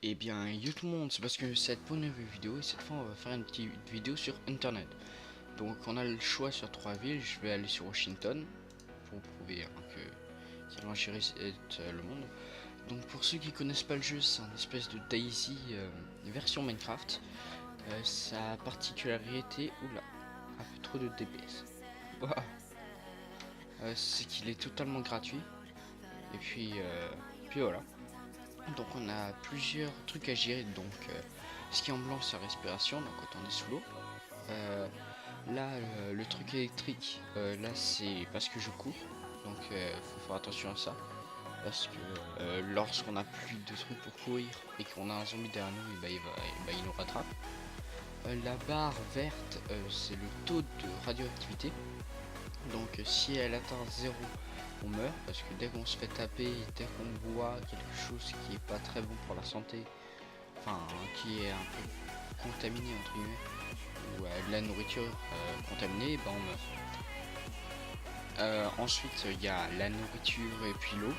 Eh bien, yo tout le monde, c'est parce que cette pour une nouvelle vidéo et cette fois on va faire une petite vidéo sur internet. Donc on a le choix sur 3 villes, je vais aller sur Washington pour prouver que qu'il enchérit le monde. Donc pour ceux qui connaissent pas le jeu, c'est un espèce de Daisy version Minecraft. Sa particularité, oula, un peu trop de DPS. Ouah. C'est qu'il est totalement gratuit. Et puis voilà. Donc on a plusieurs trucs à gérer. Donc ce qui est en blanc c'est la respiration, donc quand on est sous l'eau. Là le truc électrique, là c'est parce que je cours. Donc faut faire attention à ça. Parce que lorsqu'on a plus de trucs pour courir et qu'on a un zombie derrière nous, et il nous rattrape. La barre verte c'est le taux de radioactivité. Donc si elle atteint 0, on meurt, parce que dès qu'on se fait taper, dès qu'on boit quelque chose qui est pas très bon pour la santé, enfin qui est un peu contaminé entre guillemets, ou de la nourriture contaminée, ben on meurt. Ensuite il y a la nourriture et puis l'eau.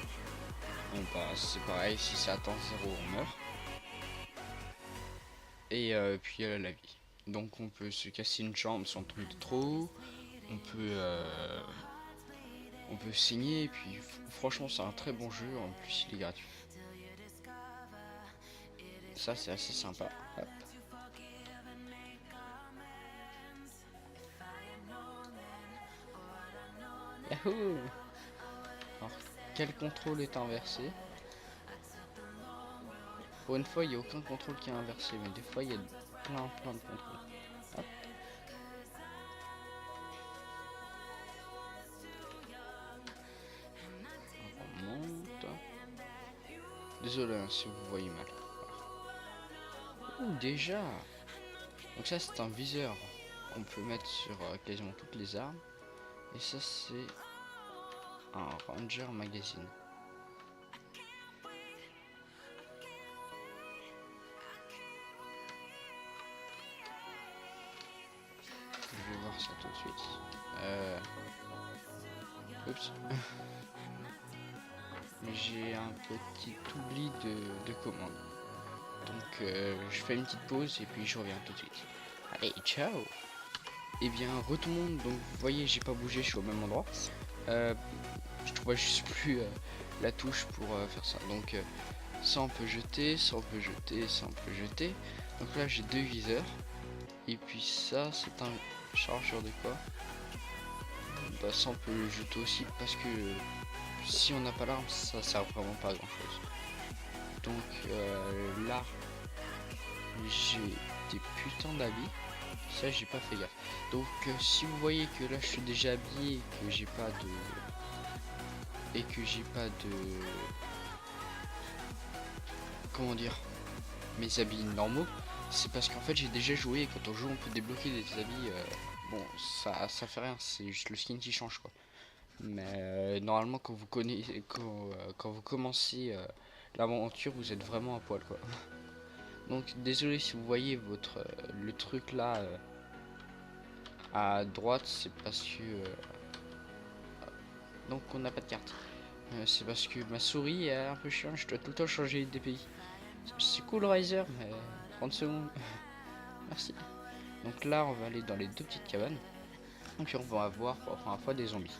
Bon bah c'est pareil, si ça atteint 0 on meurt. Et puis la vie. Donc on peut se casser une jambe sans tomber de trop, on peut on peut signer, et puis franchement c'est un très bon jeu, en plus il est gratuit. Ça c'est assez sympa. Hop. Yahoo! Alors quel contrôle est inversé? Pour une fois il n'y a aucun contrôle qui est inversé, mais des fois il y a plein de contrôles. Hop. On monte. Désolé hein, si vous voyez mal. Ouh, déjà! Donc ça c'est un viseur qu'on peut mettre sur quasiment toutes les armes. Et ça c'est un Ranger Magazine. Je vais voir ça tout de suite. Oups. J'ai un petit oubli de commande. Donc je fais une petite pause et puis je reviens tout de suite. Allez, ciao! Et bien, tout le monde, donc vous voyez, j'ai pas bougé, je suis au même endroit. Je trouvais juste plus la touche pour faire ça. Donc ça on peut jeter, ça on peut jeter, ça on peut jeter. Donc là j'ai 2 viseurs. Et puis ça c'est un chargeur de quoi? Bah ça on peut le jeter aussi parce que si on n'a pas l'arme ça sert vraiment pas à grand chose. Donc là j'ai des putains d'habits. Ça j'ai pas fait gaffe. Donc si vous voyez que là je suis déjà habillé et que j'ai pas de comment dire, mes habits normaux, c'est parce qu'en fait j'ai déjà joué et quand on joue on peut débloquer des habits. Bon ça fait rien, c'est juste le skin qui change quoi. Mais normalement quand vous connaissez quand vous commencez l'aventure vous êtes vraiment à poil quoi. Donc désolé si vous voyez votre le truc là à droite, c'est parce que donc on n'a pas de carte. C'est parce que ma souris est un peu chiante, je dois tout le temps changer des pays. C'est cool Riser, mais 30 secondes. Merci. Donc là on va aller dans les 2 petites cabanes. Et puis on va avoir pour la première fois des zombies.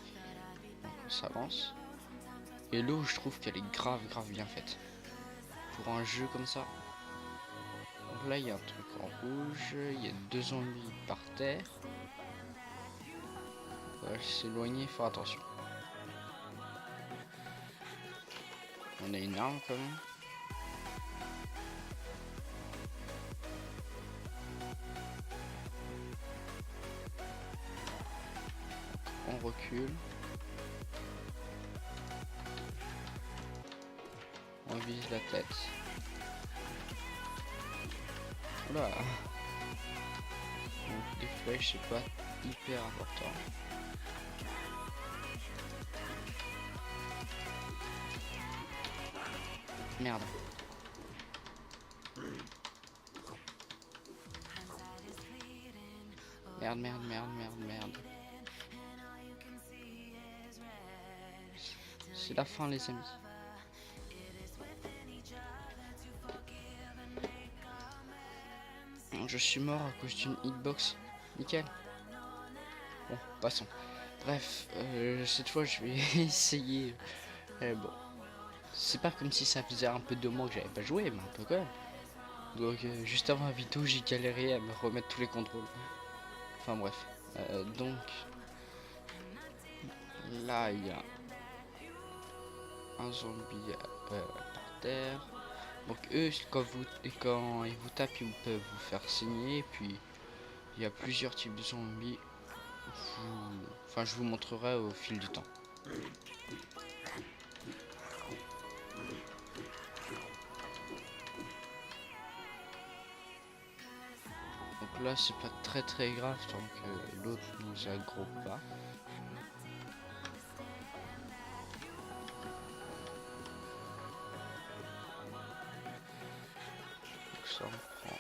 Donc on s'avance. Et l'eau je trouve qu'elle est grave bien faite. Pour un jeu comme ça. Donc là il y a un truc en rouge, il y a 2 zombies par terre. On va s'éloigner, faire attention. On a une arme quand même. On recule. On vise la tête. Oula. Donc des flèches c'est pas hyper important. Merde. Merde. C'est la fin les amis. je suis mort à cause d'une hitbox. Nickel. Bon, passons. Bref, cette fois je vais essayer. Bon, c'est pas comme si ça faisait un peu 2 mois que j'avais pas joué, mais un peu quand même. Donc juste avant la vidéo, j'ai galéré à me remettre tous les contrôles. Enfin bref. Donc là, il y a un zombie par terre. Donc eux, quand ils vous tapent, ils peuvent vous faire saigner. Et puis il y a plusieurs types de zombies. Enfin, je vous montrerai au fil du temps. Donc là, c'est pas très grave tant que l'autre nous aggro pas. Donc ça, on prend.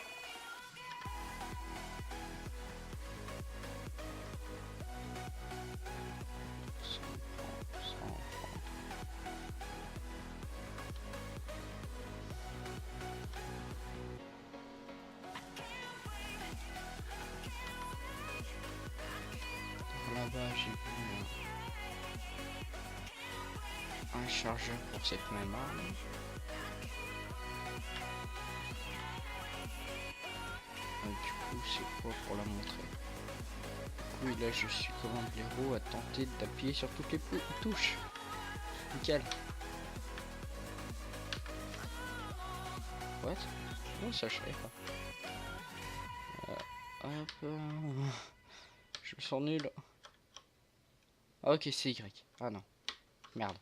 Ça, on prend. Ça, on prend. Là-bas, j'ai vu un chargeur pour cette même arme. Du coup, c'est quoi pour la montrer? Oui, là, je suis comme un blaireau à tenter d'appuyer sur toutes les touches. Nickel. What? Non, ça, je savais pas. Hop. Je me sens nul. Ah, ok, c'est Y. Ah non. Merde.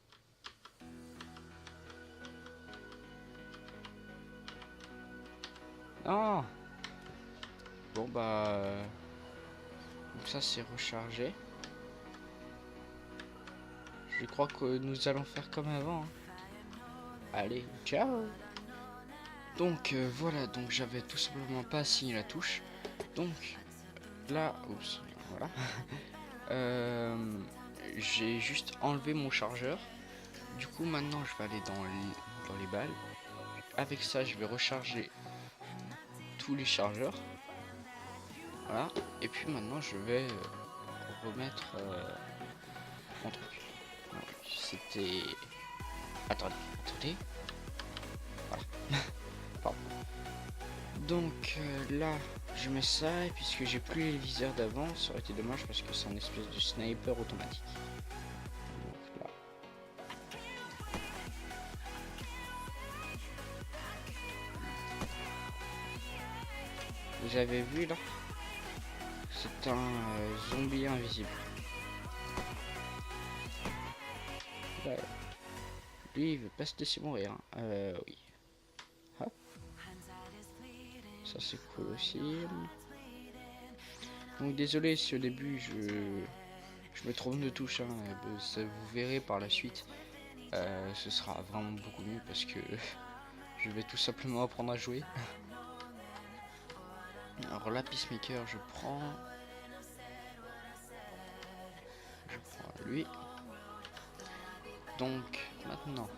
Ah. Bon bah... Donc ça c'est rechargé. Je crois que nous allons faire comme avant. Hein. Allez, ciao. Donc voilà, donc j'avais tout simplement pas assigné la touche. Donc là, oups, voilà. J'ai juste enlevé mon chargeur. Du coup maintenant je vais aller dans les balles. Avec ça je vais recharger tous les chargeurs. Voilà. Et puis maintenant je vais remettre mon truc. Voilà. C'était... Attendez. Voilà. Pardon. Donc là je mets ça et puisque j'ai plus les viseurs d'avant, ça aurait été dommage parce que c'est un espèce de sniper automatique. Donc là. Vous avez vu là? C'est un zombie invisible. Ouais. Lui il veut pas se laisser mourir. Hein. Oui. Hop. Ça c'est cool aussi. Donc désolé si au début je me trompe de touche. Hein. Ça, vous verrez par la suite. Ce sera vraiment beaucoup mieux parce que je vais tout simplement apprendre à jouer. Alors la Peacemaker je prends lui. Donc maintenant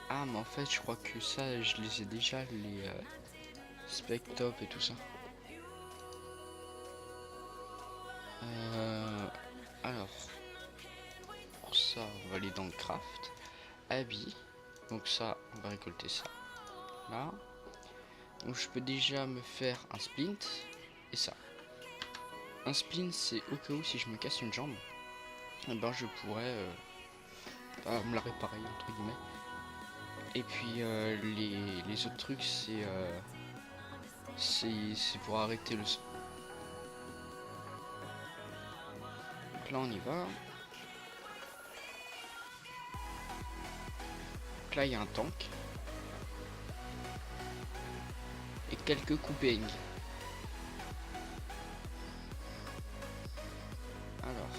ah mais en fait je crois que ça je les ai déjà les Spectop et tout ça. Alors pour ça on va aller dans le craft habit. Donc ça on va récolter ça là. Donc je peux déjà me faire un splint et ça. Un splint c'est au cas où si je me casse une jambe, et ben je pourrais me la réparer entre guillemets. Et puis les autres trucs c'est pour arrêter le sang. Donc là on y va. Donc là il y a un tank. Et quelques coupings. Alors.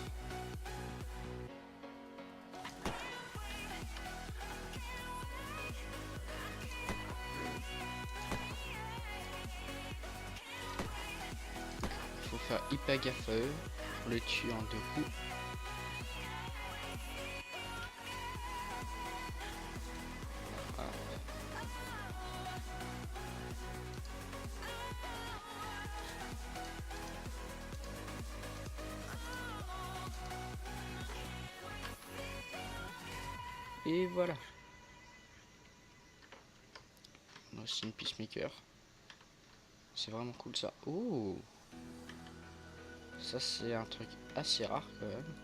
Faut faire hyper gaffe à eux pour les tuer en 2 coups. Et voilà. On a aussi une peacemaker. C'est vraiment cool ça. Oh, ça c'est un truc assez rare quand même.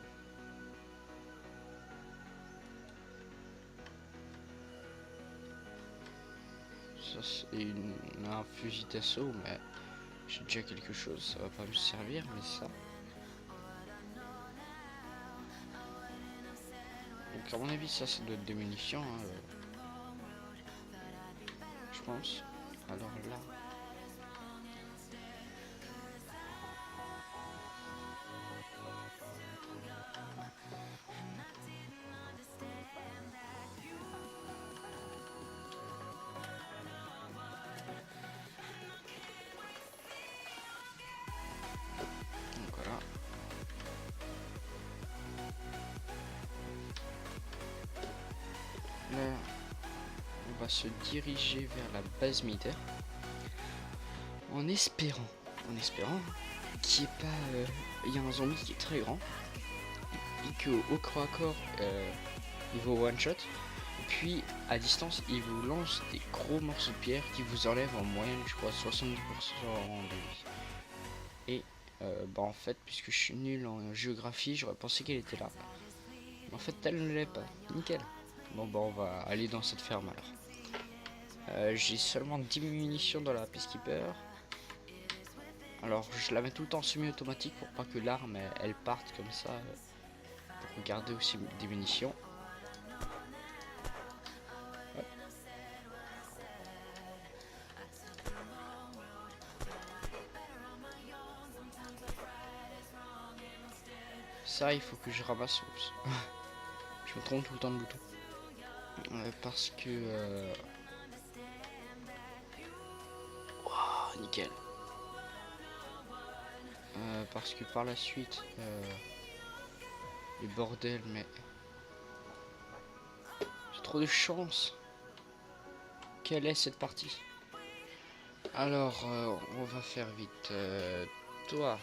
Ça c'est un fusil d'assaut, mais j'ai déjà quelque chose, ça va pas me servir, mais ça. Donc à mon avis ça doit être des munitions, hein, je pense. Alors là. Donc voilà. Là, on va se diriger vers la base militaire en espérant qu'il n'y ait pas, il y a un zombie qui est très grand et qu'au corps à corps il vaut one shot, et puis à distance il vous lance des gros morceaux de pierre qui vous enlèvent en moyenne, je crois, 70% de vie. Et bah en fait, puisque je suis nul en géographie, j'aurais pensé qu'elle était là. En fait, elle ne l'est pas. Nickel. Bon, bah, on va aller dans cette ferme alors. J'ai seulement 10 munitions dans la Peacekeeper. Alors, je la mets tout le temps semi-automatique pour pas que l'arme elle parte comme ça. Pour garder aussi des munitions. Ouais. Ça, il faut que je ramasse. Je me trompe tout le temps de bouton. Parce que... Oh, nickel. Parce que par la suite... les bordels, mais... J'ai trop de chance. Quelle est cette partie? Alors, on va faire vite. Toi,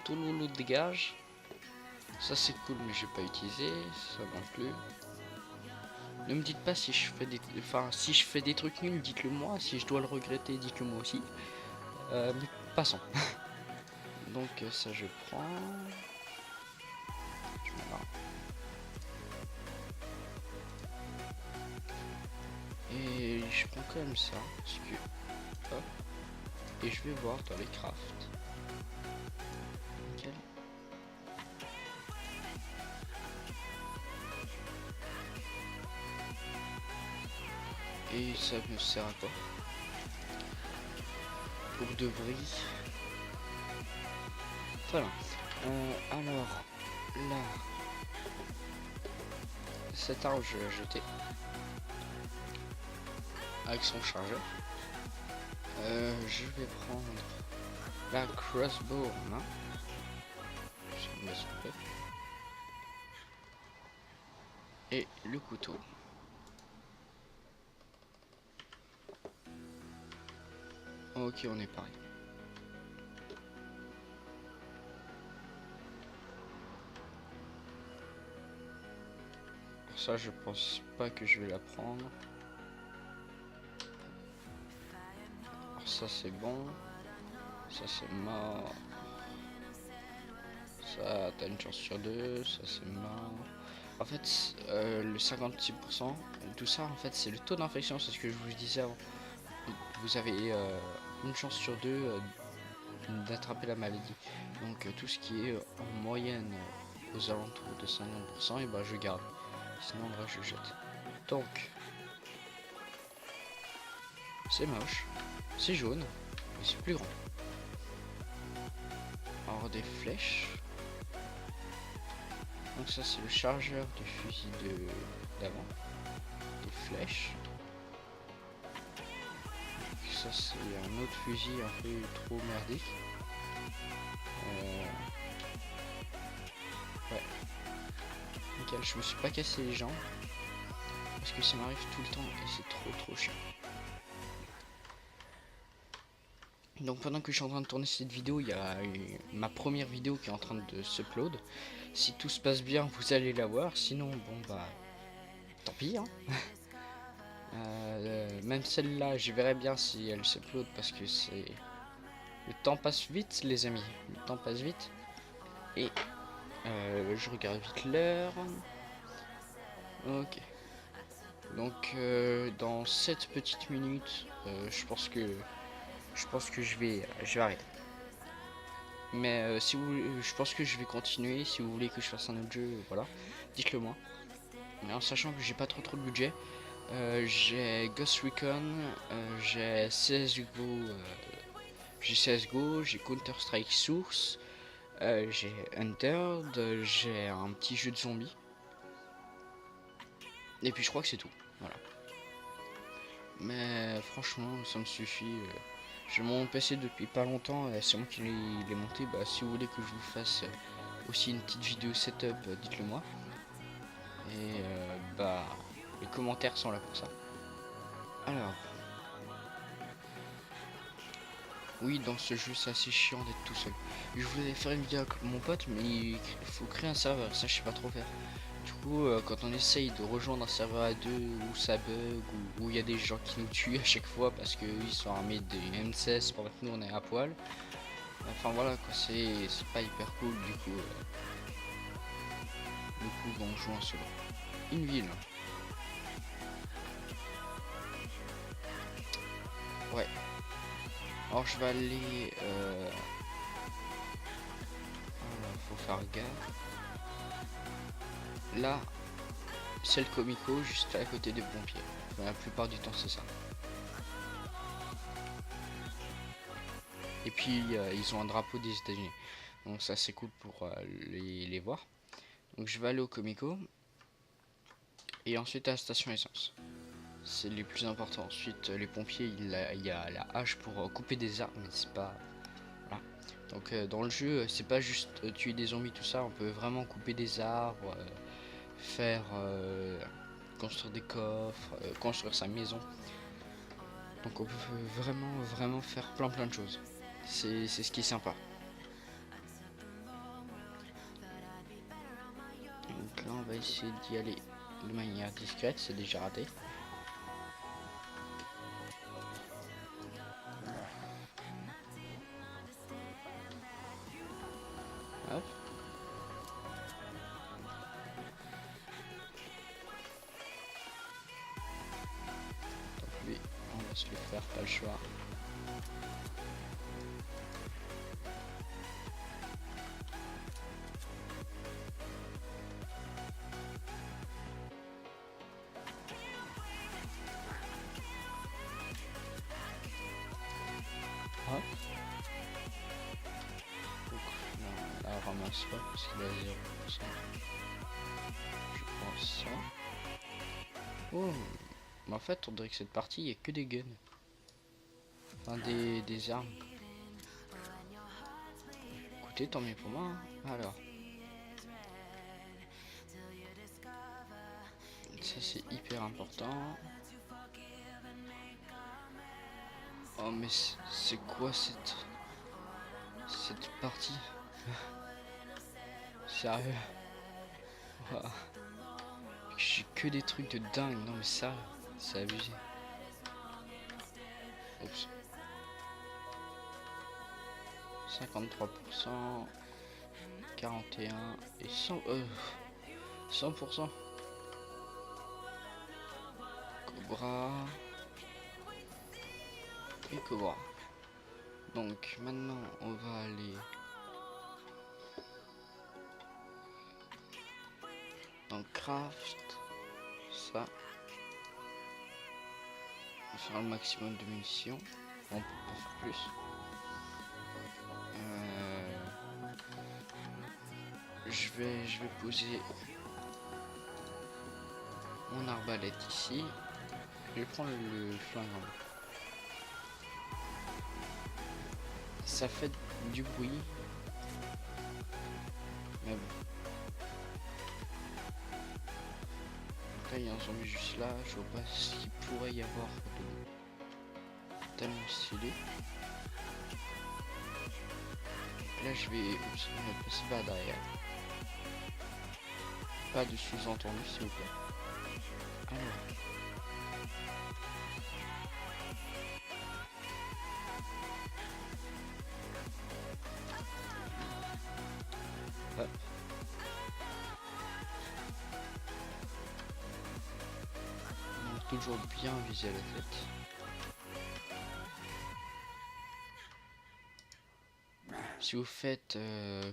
tout loulou dégage. Ça c'est cool, mais j'ai pas utilisé. Ça non plus. Ne me dites pas si je fais des, si je fais des trucs nuls, dites-le moi. Si je dois le regretter, dites-le moi aussi. Mais passons. Donc ça je prends. Je mets là. Et je prends quand même ça, parce que hop. Et je vais voir dans les crafts. Nickel. Et ça me sert à quoi? Pour de vrai. Voilà. Alors là, cette arme je vais jeter avec son chargeur. Je vais prendre la crossbow en main. Je me laisse couper. Et le couteau. Ok, on est pareil. Ça, je pense pas que je vais la prendre. Alors ça, c'est bon. Ça, c'est mort. Ça, t'as une chance sur deux. Ça, c'est mort. En fait, le 56%, tout ça, en fait, c'est le taux d'infection. C'est ce que je vous disais avant. Vous avez une chance sur deux d'attraper la maladie. Donc, tout ce qui est en moyenne aux alentours de 50%, et ben je garde. Sinon, là, je jette. Donc, c'est moche, c'est jaune, mais c'est plus grand. Alors, des flèches. Donc, ça, c'est le chargeur du fusil d'avant. Des flèches. Donc, ça, c'est un autre fusil un peu trop merdique. Ouais. Nickel, je me suis pas cassé les jambes. Parce que ça m'arrive tout le temps et c'est trop chiant. Donc pendant que je suis en train de tourner cette vidéo, il y a ma première vidéo qui est en train de s'upload. Si tout se passe bien, vous allez la voir. Sinon, bon bah, tant pis, hein. Même celle-là, je verrai bien si elle s'upload parce que c'est... Le temps passe vite, les amis. Le temps passe vite. Et je regarde vite l'heure. Ok. Donc dans 7 petites minutes, je pense que je vais arrêter. Mais si vous voulez, je pense que je vais continuer. Si vous voulez que je fasse un autre jeu, voilà, dites-le moi. Mais en sachant que j'ai pas trop de budget, j'ai Ghost Recon, j'ai CSGO, j'ai Counter Strike Source, j'ai Hunter, j'ai un petit jeu de zombies. Et puis je crois que c'est tout. Voilà. Mais franchement, ça me suffit. J'ai mon PC depuis pas longtemps, c'est moi qui l'ai monté. Bah, si vous voulez que je vous fasse aussi une petite vidéo setup, dites-le moi. Et bah, les commentaires sont là pour ça. Alors, oui, dans ce jeu, c'est assez chiant d'être tout seul. Je voulais faire une vidéo avec mon pote, mais il faut créer un serveur. Ça, je sais pas trop faire. Du coup, quand on essaye de rejoindre un serveur à deux, où ça bug, où il y a des gens qui nous tuent à chaque fois parce qu'ils sont armés des M16 pendant que nous on est à poil. Enfin voilà quoi, c'est pas hyper cool du coup. On joue en solo. Une ville. Ouais. Alors je vais aller. Faut faire gaffe. Là, c'est le comico juste à côté des pompiers. Enfin, la plupart du temps c'est ça. Et puis ils ont un drapeau des États-Unis. Donc ça c'est cool pour les voir. Donc je vais aller au comico. Et ensuite à la station essence. C'est les plus importants. Ensuite les pompiers, il y a la hache pour couper des arbres, mais c'est pas... Voilà. Donc dans le jeu, c'est pas juste tuer des zombies, tout ça. On peut vraiment couper des arbres, faire construire des coffres, construire sa maison. Donc on peut vraiment faire plein de choses. C'est ce qui est sympa. Donc là on va essayer d'y aller de manière discrète, c'est déjà raté. Hop. Donc lui, on va se le faire, pas le choix. Hop. Donc là, on ramasse pas parce qu'il a 0%. Je prends ça. Oh, mais en fait on dirait que cette partie il n'y a que des guns. Enfin des armes. Écoutez, tant mieux pour moi. Hein. Alors. Ça c'est hyper important. Oh mais c'est quoi cette partie? Sérieux? Wow. J'ai que des trucs de dingue. Non mais ça, c'est abusé. Oups. 53%, 41 et 100%. Cobra et Cobra. Donc maintenant on va aller dans craft, ça. On va faire le maximum de munitions. On peut pas faire plus. Je vais poser mon arbalète ici. Je vais prendre le flingue. Ça fait du bruit. Mais bon. Donc là il y a un zombie juste là. Je vois pas ce qu'il pourrait y avoir de tellement stylé. Donc là je vais... Oups, on va passer par derrière. Pas de sous-entendu s'il vous plaît. Alors. Hop. Donc, toujours bien viser la tête. Si vous faites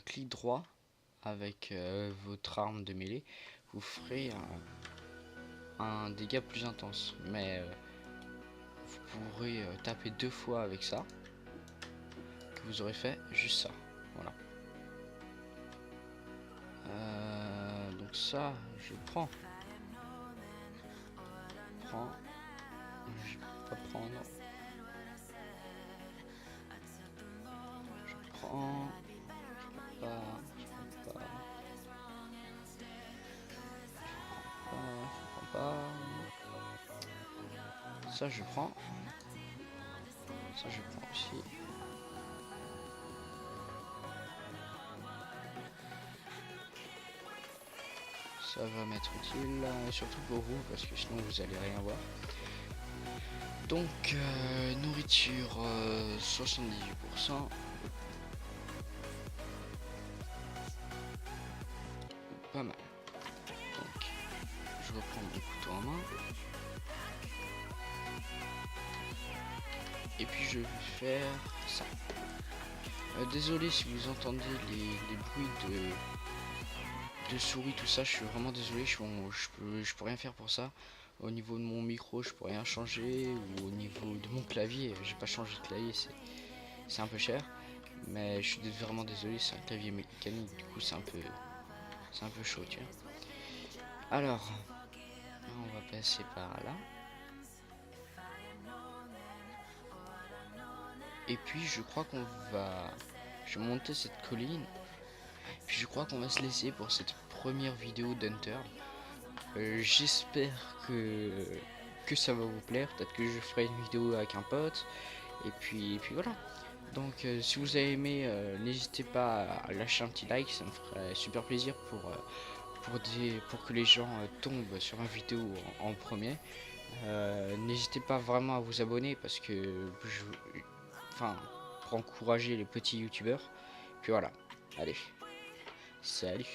clic droit avec votre arme de mêlée, vous ferez un dégât plus intense. Mais vous pourrez taper 2 fois avec ça, que vous aurez fait juste ça. Voilà. Donc ça, je prends. Je peux pas prendre. Je prends. Je peux pas. Je peux pas. Je prends pas. Ça je prends. Ça je prends aussi. Ça va m'être utile, surtout pour vous, parce que sinon vous allez rien voir. Donc nourriture 78%. Pas mal. Donc je reprends mon couteau en main. Et puis je vais faire ça. Désolé si vous entendez les bruits de souris, tout ça, je suis vraiment désolé, je peux rien faire pour ça. Au niveau de mon micro, je peux rien changer, ou au niveau de mon clavier, j'ai pas changé de clavier, c'est un peu cher. Mais je suis vraiment désolé, c'est un clavier mécanique, du coup c'est un peu chaud, tu vois. Alors, on va passer par là. Et puis je crois je vais monter cette colline. Puis je crois qu'on va se laisser pour cette première vidéo d'Hunter. J'espère que ça va vous plaire. Peut-être que je ferai une vidéo avec un pote. Et puis voilà. Donc si vous avez aimé, n'hésitez pas à lâcher un petit like. Ça me ferait super plaisir pour que les gens tombent sur ma vidéo en premier. N'hésitez pas vraiment à vous abonner parce que pour encourager les petits youtubeurs. Puis voilà. Allez. Salut.